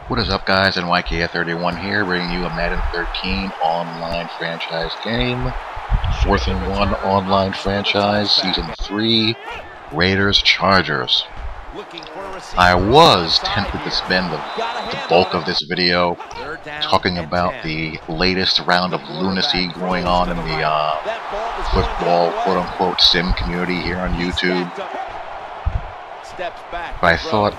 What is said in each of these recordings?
What is up, guys? NYK31 here, bringing you a Madden 13 online franchise game. 4th and 1 online franchise, Season 3, Raiders Chargers. I was tempted to spend the bulk of this video talking about the latest round of lunacy going on in the football quote-unquote sim community here on YouTube. But I thought,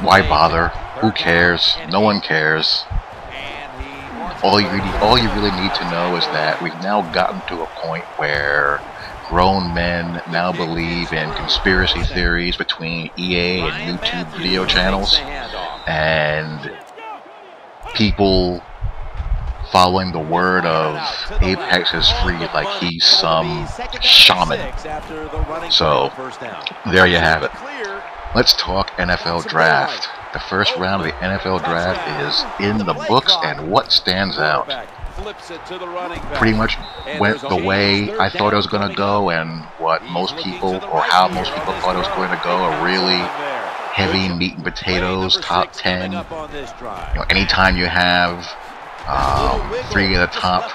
why bother? Who cares? No one cares. All you really need to know is that we've now gotten to a point where grown men now believe in conspiracy theories between EA and YouTube video channels, and people following the word of Apex is free like he's some shaman. So, there you have it. Let's talk NFL Draft. The first round of the NFL Draft is in the books, and what stands out? Pretty much went the way I thought it was going to go, and what most people, or how most people thought it was going to go. A really heavy meat and potatoes top 10. You know, anytime you have 3 of the top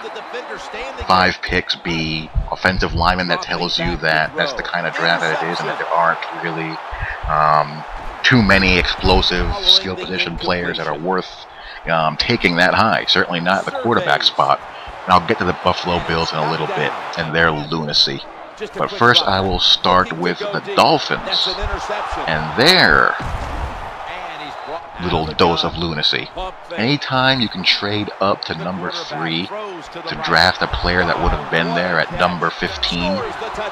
5 picks be offensive linemen, that tells you that that's the kind of draft that it is, and that there aren't really too many explosive skill position players that are worth taking that high. Certainly not the quarterback spot. And I'll get to the Buffalo Bills in a little bit and their lunacy. But first I will start with the Dolphins and their little dose of lunacy. Anytime you can trade up to number 3 to draft a player that would have been there at number 15,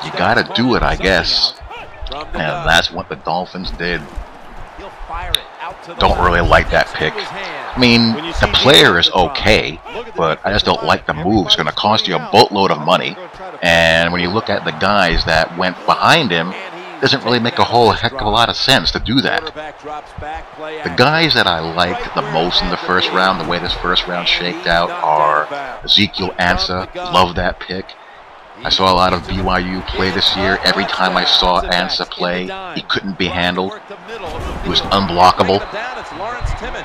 you gotta do it, I guess. And that's what the Dolphins did. Don't really like that pick. I mean, the player is okay, but I just don't like the move. It's going to cost you a boatload of money. And when you look at the guys that went behind him, it doesn't really make a whole heck of a lot of sense to do that. The guys that I liked the most in the first round, the way this first round shaked out, are Ezekiel Ansah. Love that pick. I saw a lot of BYU play this year. Every time I saw Ansah play, he couldn't be handled. He was unblockable.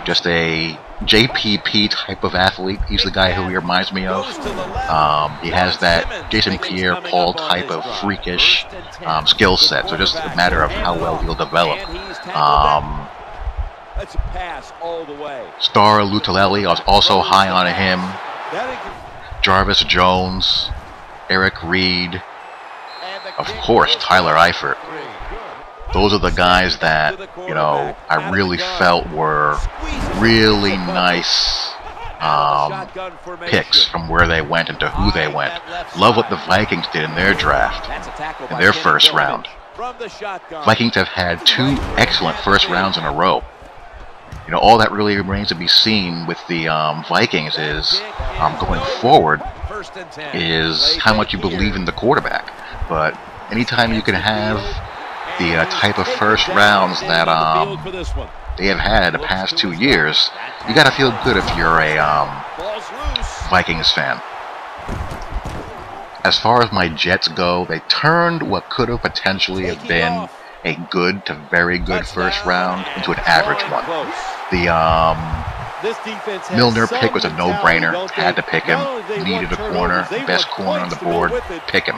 Just a JPP type of athlete. He's the guy who he reminds me of. He has that Jason Pierre-Paul type of freakish skill set. So just a matter of how well he'll develop. Star Lutulelli, I was also high on him. Jarvis Jones. Eric Reed, of course, Tyler Eifert. Those are the guys that, you know, I really felt were really nice picks from where they went and to who they went. Love what the Vikings did in their draft, in their first round. Vikings have had 2 excellent first rounds in a row. You know, all that really remains to be seen with the Vikings is, going forward, is how much you believe in the quarterback. But anytime you can have the type of first rounds that they have had the past 2 years, you gotta feel good if you're a Vikings fan. As far as my Jets go, they turned what could have potentially have been a good to very good first round into an average one. The Milner pick was a no-brainer. Had to pick him. Needed a corner. Best corner on the board. Pick him.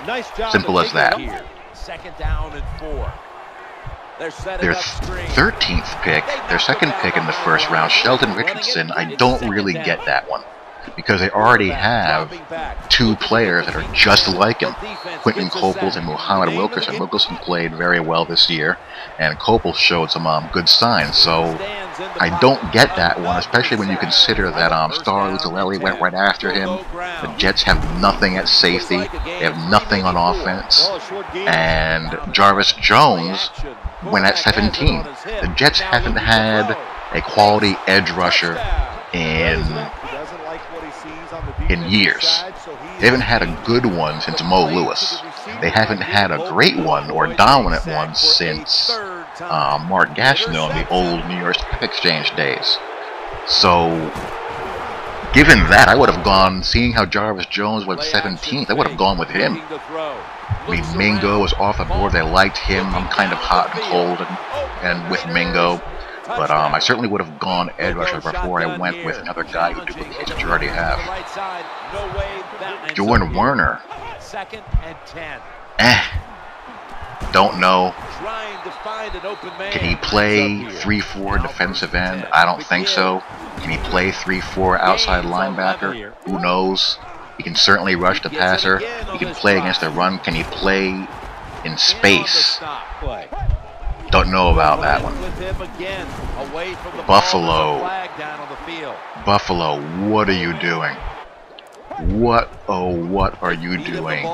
Simple as that. Their 13th pick, their second pick in the first round, Sheldon Richardson, I don't really get that one. Because they already have 2 players that are just like him. Quentin Coples and Muhammad Wilkerson. Wilkerson played very well this year, and Coples showed some good signs. So I don't get that one, especially when you consider that Star Lutulelli went right after him. The Jets have nothing at safety. They have nothing on offense. And Jarvis Jones went at 17. The Jets haven't had a quality edge rusher in years. They haven't had a good one since Mo Lewis. They haven't had a great one or a dominant one since Mark Gastineau in the old New York Stock Exchange days. So, given that, I would have gone, seeing how Jarvis Jones went 17th, I would have gone with him. I mean, Mingo was off the board. They liked him. I'm kind of hot and cold and with Mingo. But I certainly would have gone edge rusher before I went with another guy who duplicates what you already have. Jordan Werner. Don't know. Can he play 3-4 defensive end? I don't think so. Can he play 3-4 outside linebacker? Who knows? He can certainly rush the passer. He can play against the run. Can he play in space? Don't know about that one. Buffalo. Buffalo, what are you doing? What, oh, what are you doing?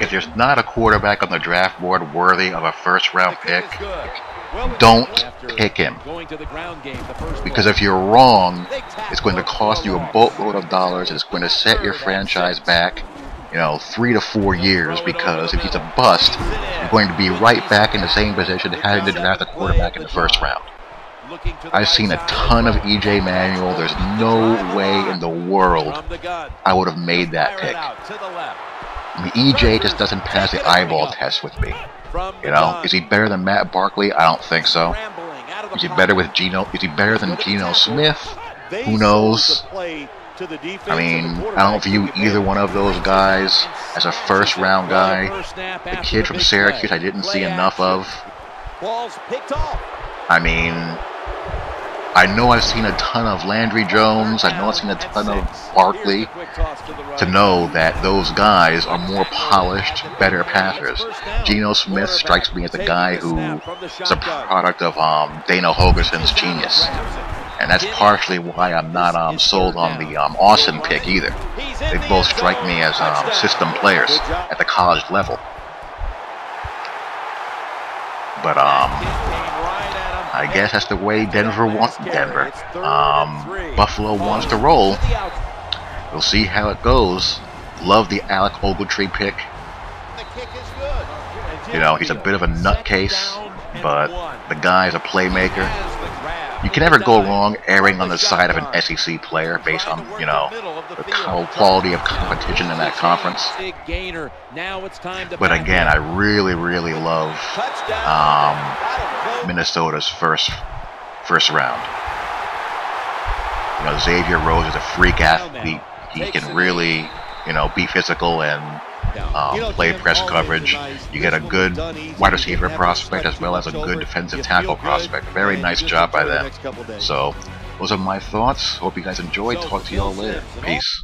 If there's not a quarterback on the draft board worthy of a first-round pick, don't pick him. Because if you're wrong, it's going to cost you a boatload of dollars. It's going to set your franchise back, 3 to 4 years, because if he's a bust, you're going to be right back in the same position having to draft a quarterback in the first round. I've seen a ton of E.J. Manuel. There's no way in the world I would have made that pick. I mean, E.J. just doesn't pass the eyeball test with me. Is he better than Matt Barkley? I don't think so. Is he better with Geno? Is he better than Geno Smith? Who knows? I mean, I don't view either one of those guys as a first-round guy. The kid from Syracuse I didn't see enough of. I mean, I know I've seen a ton of Landry Jones. I know I've seen a ton of Barkley to know that those guys are more polished, better passers. Geno Smith strikes me as a guy who is a product of Dana Holgerson's genius. And that's partially why I'm not sold on the Austin pick either. They both strike me as system players at the college level. But I guess that's the way Denver wants Buffalo wants to roll. We'll see how it goes. Love the Alec Ogletree pick. He's a bit of a nutcase, but the guy's a playmaker. You can never go wrong erring on the side of an SEC player based on, the quality of competition in that conference. But again, I really, really love Minnesota's first round. Xavier Rhodes is a freak athlete. He can really, be physical and play press coverage. You get a good wide receiver prospect as well as a good defensive tackle prospect. Very nice job by them. So, those are my thoughts. Hope you guys enjoyed. Talk to y'all later. Peace.